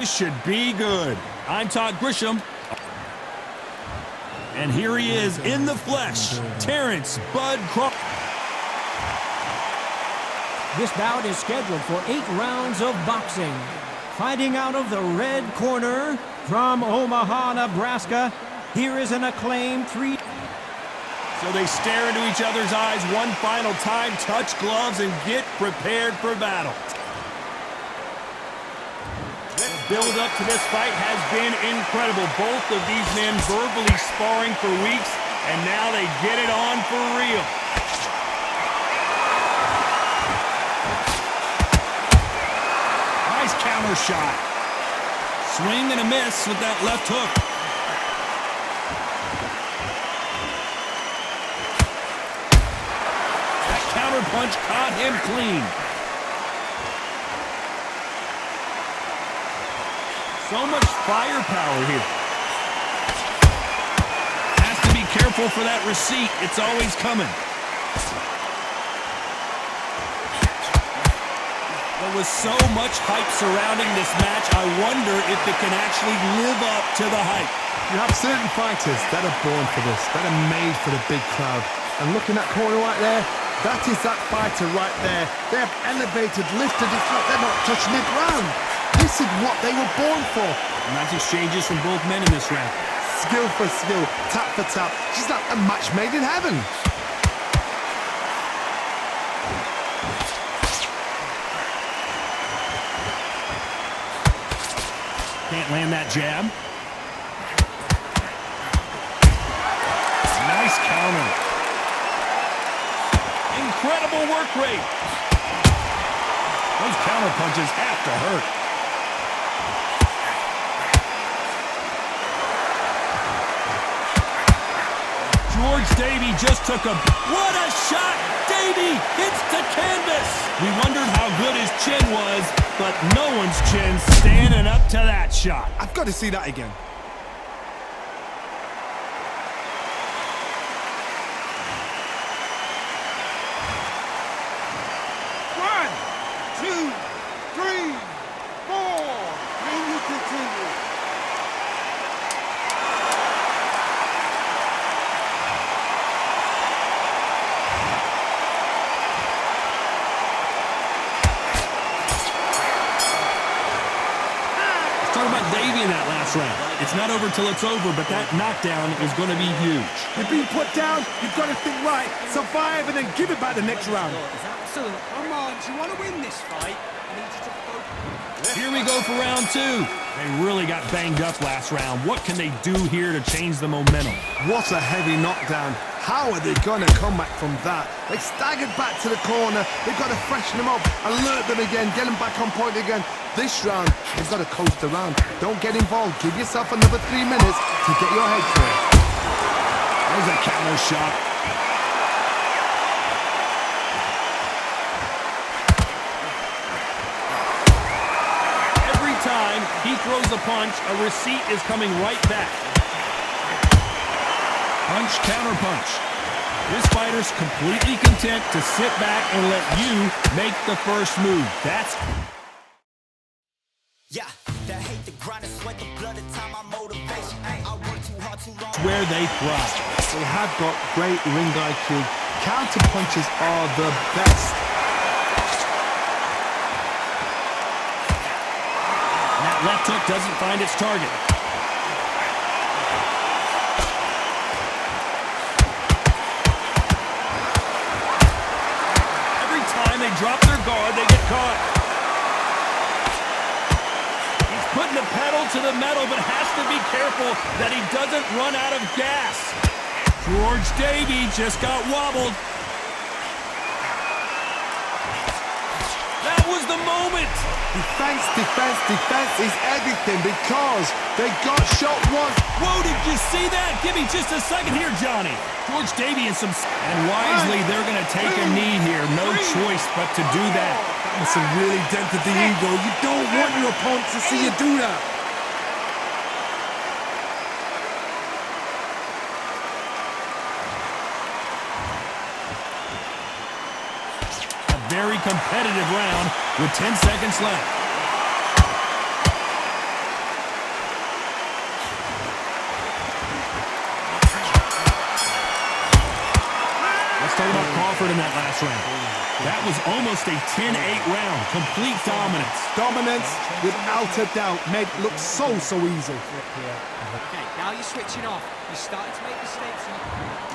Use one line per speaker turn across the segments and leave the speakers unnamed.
This should be good. I'm Todd Grisham. And here he is in the flesh, Terrence Bud Crawford.
This bout is scheduled for 8 rounds of boxing. Fighting out of the red corner from Omaha, Nebraska, here is an acclaimed
So they stare into each other's eyes one final time, touch gloves, and get prepared for battle. The build-up to this fight has been incredible. Both of these men verbally sparring for weeks, and now they get it on for real. Nice counter shot. Swing and a miss with that left hook. That counter punch caught him clean. So much firepower here. Has to be careful for that receipt. It's always coming. There was so much hype surrounding this match. I wonder if it can actually live up to the hype.
You have certain fighters that are born for this, that are made for the big crowd. And looking at that corner right there, that is that fighter right there. They have elevated, lifted, it's like they're not touching the ground. This is what they were born for.
Nice exchanges from both men in this round.
Skill for skill, tap for tap. Just like a match made in heaven.
Can't land that jab. Nice counter. Incredible work rate. Those counter punches have to hurt. George Davey just took a... What a shot! Davey hits the canvas! We wondered how good his chin was, but no one's chin standing up to that shot.
I've got to see that again.
One, two, three, four. Then you continue.
Talking about Davey in that last round. It's not over till it's over, but that knockdown is going to be huge.
You've been put down, you've got to think right, survive, and then give it back the next round.
Absolutely. Come on, do you want to win this fight? I need you to focus.
Here we go for round 2. They really got banged up last round. What can they do here to change the momentum?
What a heavy knockdown. How are they going to come back from that? They staggered back to the corner. They've got to freshen them up, alert them again, get them back on point again. This round, they've got to coast around. Don't get involved. Give yourself another 3 minutes to get your head clear.
There's a counter shot. Every time he throws a punch, a receipt is coming right back. Punch, counter punch. This fighter's completely content to sit back and let you make the first move. That's...
Yeah, that hate the grind and sweat the blood and time my motivation. I work too hard too long.
where they thrive.
They have got great ring IQ. Counter punches are the best.
That left hook doesn't find its target. Every time they drop their guard, they get caught. He's putting the pedal to the metal, but has to be careful that he doesn't run out of gas. George Davey just got wobbled. That was the moment.
Defense, defense, defense is everything because they got shot once.
Whoa, did you see that? Give me just a second here, Johnny. George Davey and some... And wisely, they're going to take a knee here. No choice but to do that.
It's a really dented the ego. You don't want your opponent to see you do that.
Very competitive round with 10 seconds left. Crawford in that last round. That was almost a 10-8 round. Complete dominance.
Dominance, without a doubt, made it look so easy.
Okay, now you're switching off. You're starting to make mistakes.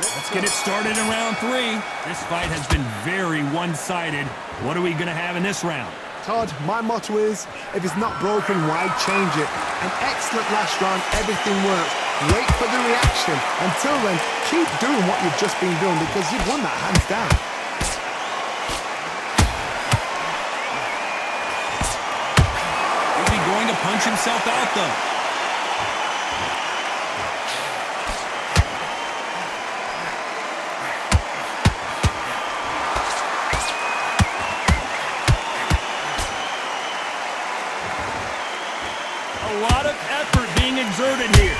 Let's get it started in round 3. This fight has been very one-sided. What are we going to have in this round?
Todd, my motto is, if it's not broken, why change it? An excellent last round, everything works. Wait for the reaction. Until then, keep doing what you've just been doing because you've won that hands down.
Is he going to punch himself out, though? A lot of effort being exerted here.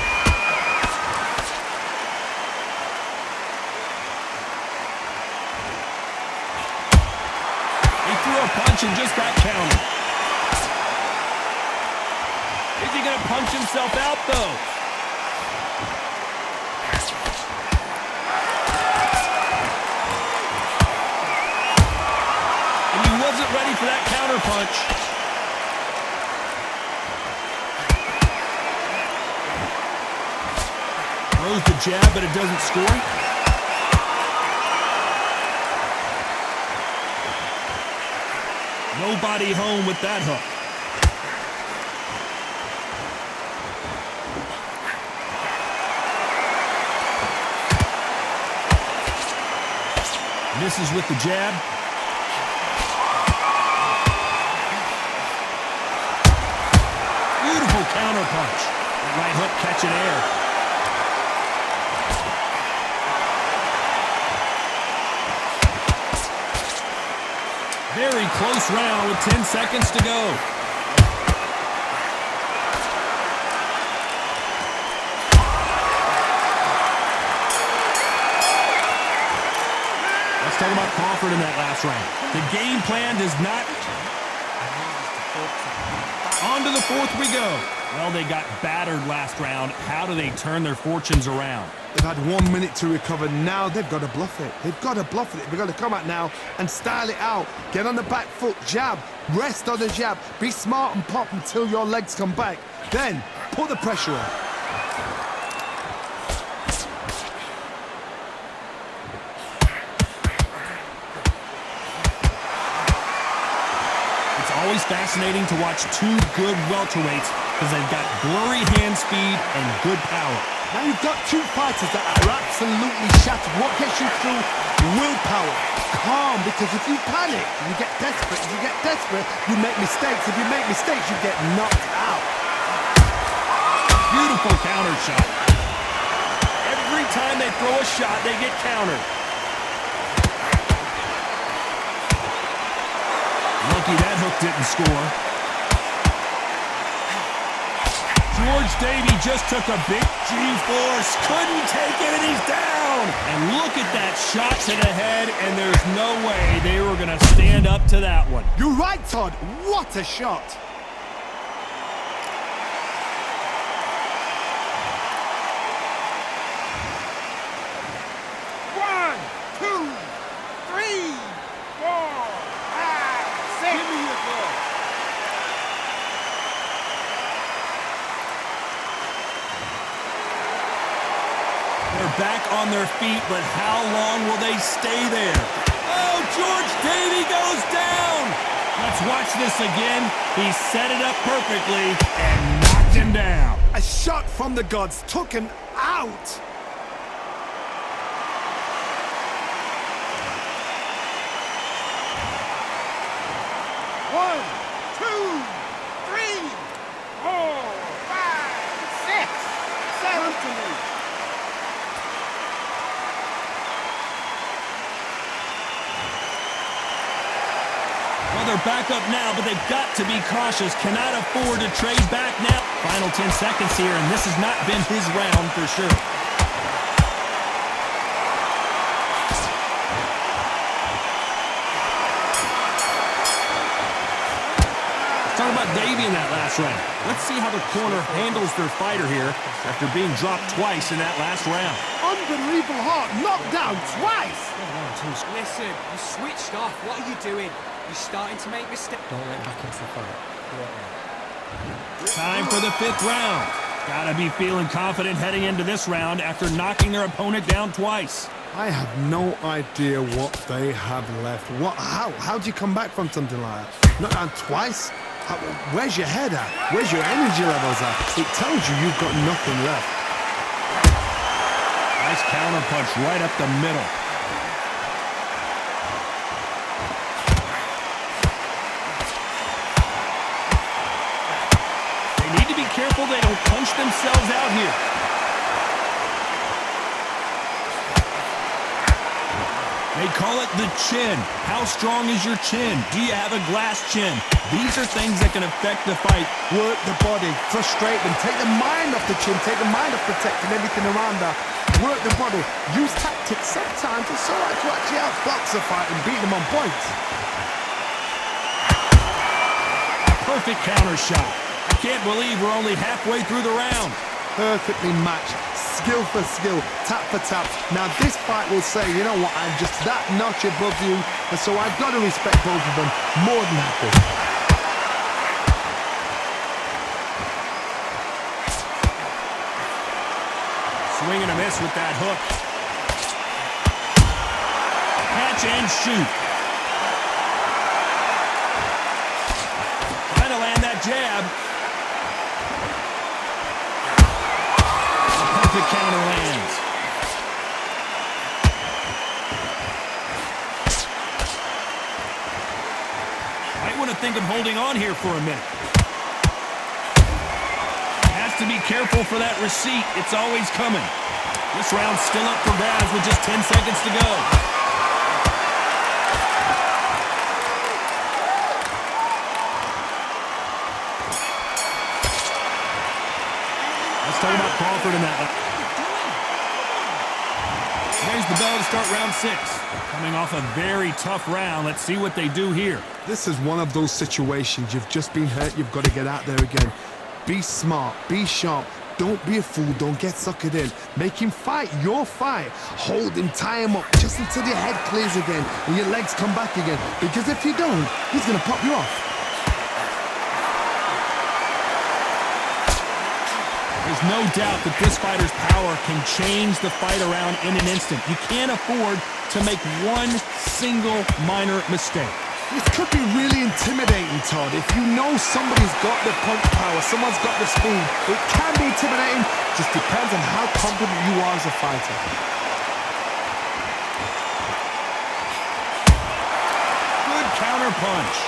He threw a punch and just got countered. Is he going to punch himself out, though? And he wasn't ready for that counter punch. Throws the jab, but it doesn't score. Nobody home with that hook. Misses with the jab. Beautiful counter punch. That right hook catching air. Very close round with 10 seconds to go. Let's talk about Crawford in that last round. The game plan does not... On to the 4th we go. Well, they got battered last round. How do they turn their fortunes around?
They've had 1 minute to recover. Now they've got to bluff it. They've got to bluff it. They've got to come out now and style it out. Get on the back foot, jab, rest on the jab. Be smart and pop until your legs come back. Then put the pressure on.
It's always fascinating to watch two good welterweights because they've got blurry hand speed and good power.
Now you've got two fighters that are absolutely shattered. What gets you through? Willpower. Calm, because if you panic, you get desperate. If you get desperate, you make mistakes. If you make mistakes, you get knocked out.
Beautiful counter shot. Every time they throw a shot, they get countered. Lucky that hook didn't score. George Davey just took a big G-force, couldn't take it, and he's down! And look at that shot to the head, and there's no way they were going to stand up to that one.
You're right, Todd. What a shot.
One, two, three, four, five, six. Give me your ball.
They're back on their feet, but how long will they stay there? Oh, George Davey goes down! Let's watch this again. He set it up perfectly and knocked him down.
A shot from the gods took him out.
One, two, three, four, five, six, seven.
Well, they're back up now, but they've got to be cautious. Cannot afford to trade back now. Final 10 seconds here, and this has not been his round for sure. Talk about Davey in that last round. Let's see how the corner handles their fighter here after being dropped twice in that last round.
Unbelievable hard. Knocked down twice.
Listen, you switched off. What are you doing? You're starting to make mistakes.
Don't let back into the fight.
Time for the 5th round. Gotta be feeling confident heading into this round after knocking their opponent down twice.
I have no idea what they have left. How do you come back from something like that? Not down twice? Where's your head at? Where's your energy levels at? It tells you you've got nothing left.
Nice counter punch right up the middle. They need to be careful they don't punch themselves out here. They call it the chin. How strong is your chin? Do you have a glass chin? These are things that can affect the fight.
Work the body, frustrate them, take the mind off the chin, take the mind off protecting everything around that. Work the body, use tactics sometimes. It's all right to actually outbox a fight and beat them on points.
Perfect counter shot. I can't believe we're only halfway through the round.
Perfectly matched, skill for skill, tap for tap. Now this fight will say, you know what, I'm just that notch above you, and so I've got to respect both of them more than happy.
Swing and a miss with that hook. Catch and shoot. Trying to land that jab. The counter lands. Might want to think of holding on here for a minute. Has to be careful for that receipt. It's always coming. This round's still up for grabs with just 10 seconds to go. Let's talk about Crawford in that. There's the bell to start round 6. Coming off a very tough round. Let's see what they do here.
This is one of those situations. You've just been hurt. You've got to get out there again. Be smart. Be sharp. Don't be a fool. Don't get suckered in. Make him fight your fight. Hold him. Tie him up just until your head clears again and your legs come back again. Because if you don't, he's going to pop you off.
There's no doubt that this fighter's power can change the fight around in an instant. You can't afford to make one single minor mistake.
This could be really intimidating, Todd. If you know somebody's got the punch power, someone's got the speed, it can be intimidating. Just depends on how confident you are as a fighter.
Good counter punch.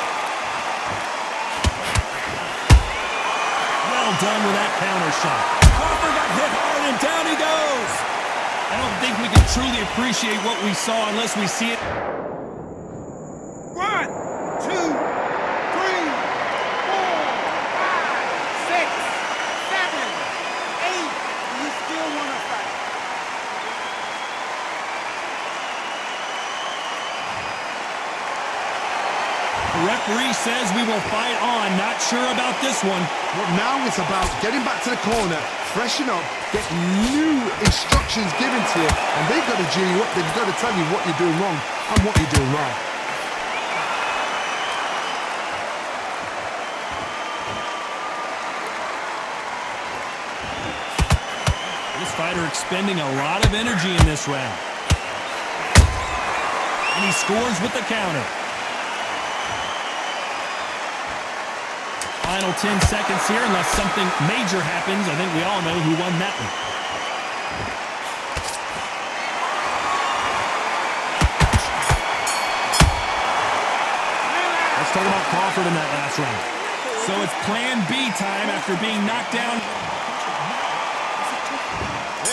Well done with that counter shot. Crawford got hit hard and down he goes. I don't think we can truly appreciate what we saw unless we see it.
1, 2, 3, 4, 5, 6, 7, 8. You still want to fight?
The referee says we will fight on. Not sure about this one.
But now it's about getting back to the corner, freshen up, get new instructions given to you, and they've got to G you up. They've got to tell you what you're doing wrong and what you're doing right.
This fighter expending a lot of energy in this round. And he scores with the counter. Final 10 seconds here, unless something major happens. I think we all know who won that one. Let's talk about Crawford in that last round. So it's plan B time after being knocked down.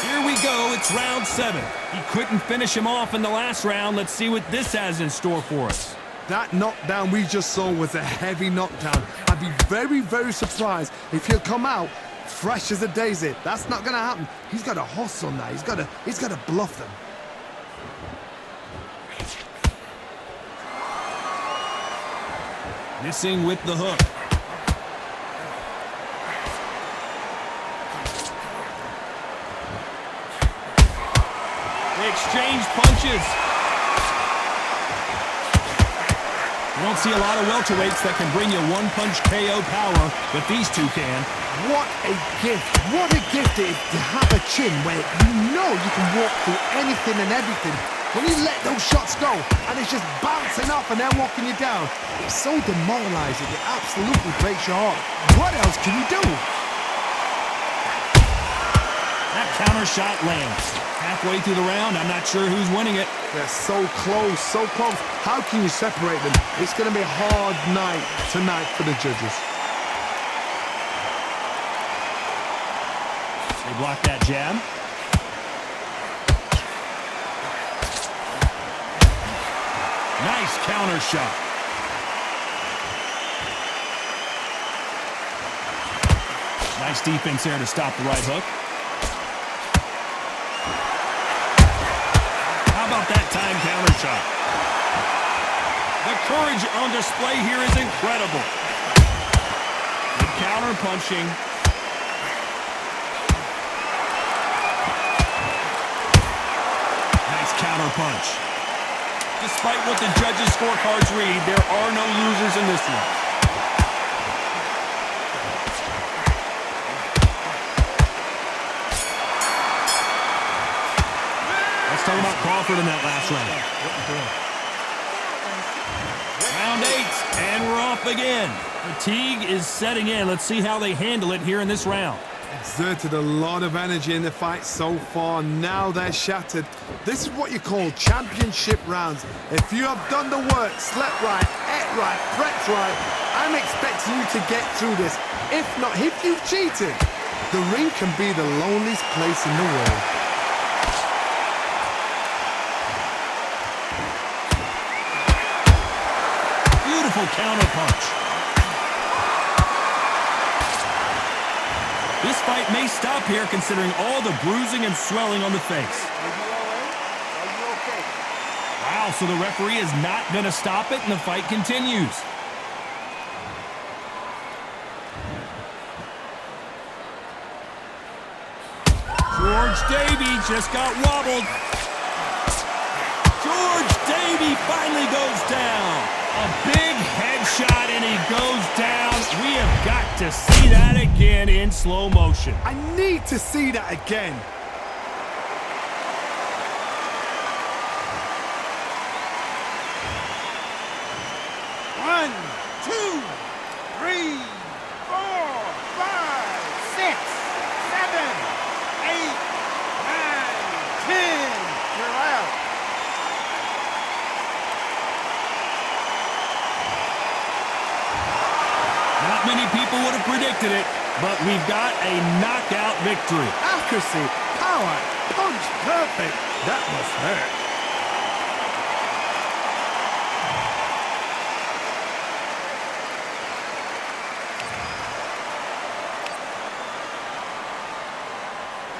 Here we go, it's round 7. He couldn't finish him off in the last round. Let's see what this has in store for us.
That knockdown we just saw was a heavy knockdown. I'd be very, very surprised if he'll come out fresh as a daisy. That's not going to happen. He's got a hustle on that. He's got to bluff them.
Missing with the hook. exchanged punches. You don't see a lot of welterweights that can bring you one-punch KO power, but these two can.
What a gift. What a gift it is to have a chin where you know you can walk through anything and everything. When you let those shots go and it's just bouncing off and they're walking you down, it's so demoralizing. It absolutely breaks your heart. What else can you do?
That counter shot lands. Halfway through the round, I'm not sure who's winning it.
They're so close, so close. How can you separate them? It's going to be a hard night tonight for the judges.
They block that jab. Nice counter shot. Nice defense there to stop the right hook. How about that time counter shot? The courage on display here is incredible. Good counter punching. Nice counter punch. Despite what the judges' scorecards read, there are no losers in this one. Let's talk about Crawford in that last round. Round 8, and we're off again. Fatigue is setting in. Let's see how they handle it here in this round.
Exerted a lot of energy in the fight so far. Now they're shattered. This is what you call championship rounds. If you have done the work, slept right, ate right, prepped right, I'm expecting you to get through this. If not, if you've cheated, the ring can be the loneliest place in the world.
Beautiful counter punch. This fight may stop here considering all the bruising and swelling on the face. Wow, so the referee is not going to stop it and the fight continues. George Davey just got wobbled. George Davey finally goes down. A big headshot and he goes down. We have got to see that again in slow motion.
I need to see that again.
One, two, three, 4, 5, 6, 7, 8, 9, 10. You're out.
Not many people would have predicted it, but we've got a knockout victory.
Accuracy, power, punch, perfect. That must hurt.